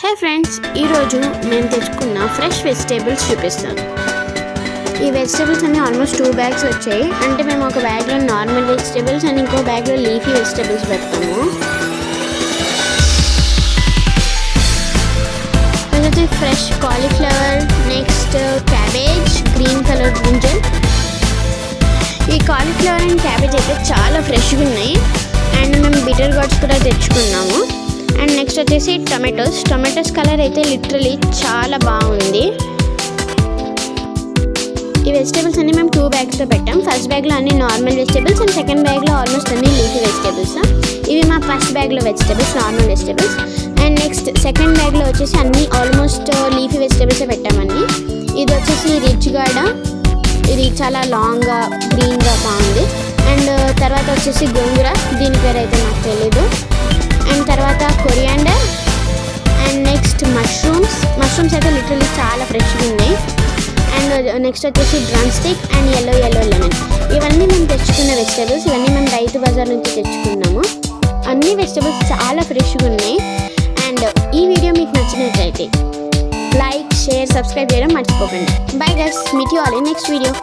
హే friends, ఈరోజు నేను తెచ్చుకున్న ఫ్రెష్ వెజిటేబుల్స్ చూపిస్తాను. ఈ వెజిటేబుల్స్ అన్నీ ఆల్మోస్ట్ 2 బ్యాగ్స్ వచ్చాయి. అంటే మేము ఒక బ్యాగ్లో నార్మల్ వెజిటేబుల్స్ అండ్ ఇంకో బ్యాగ్లో లీఫీ వెజిటేబుల్స్ పెడతాము. అదైతే fresh cauliflower, next cabbage, green colour brinjal. ఈ కాలీఫ్లవర్ అండ్ క్యాబేజ్ అయితే చాలా ఫ్రెష్గా ఉన్నాయి. అండ్ మేము బిటర్ గార్డ్స్ కూడా తెచ్చుకున్నాము. అండ్ నెక్స్ట్ వచ్చేసి టొమాటోస్ కలర్ అయితే లిటరలీ చాలా బాగుంది. ఈ వెజిటేబుల్స్ అన్నీ మేము 2 బ్యాగ్స్లో పెట్టాం. ఫస్ట్ బ్యాగ్లో అన్ని నార్మల్ వెజిటేబుల్స్ అండ్ సెకండ్ బ్యాగ్లో ఆల్మోస్ట్ అన్ని లీఫీ వెజిటేబుల్స్. ఇవి మా ఫస్ట్ బ్యాగ్లో vegetables, normal vegetables. And next second బ్యాగ్లో వచ్చేసి అన్ని ఆల్మోస్ట్ లీఫీ వెజిటేబుల్సే పెట్టామండి. ఇది వచ్చేసి రిచ్ గార్డ్, ఇది చాలా లాంగ్గా గ్రీన్గా బాగుంది. అండ్ తర్వాత వచ్చేసి గోంగూర, దీని పేరు అయితే నాకు తెలీదు. అండ్ తర్వాత కొరియాండర్ అండ్ నెక్స్ట్ మష్రూమ్స్ అయితే లిటరల్లీ చాలా ఫ్రెష్గా ఉన్నాయి. అండ్ నెక్స్ట్ వచ్చేసి drum stick and yellow lemon. ఇవన్నీ మేము తెచ్చుకున్న వెజిటేబుల్స్. ఇవన్నీ మేము రైతు బజార్ నుంచి తెచ్చుకున్నాము. అన్ని వెజిటేబుల్స్ చాలా ఫ్రెష్గా ఉన్నాయి. అండ్ ఈ వీడియో మీకు నచ్చినట్లయితే లైక్, షేర్, సబ్స్క్రైబ్ చేయడం మర్చిపోకండి. Bye guys, meet you all in next video.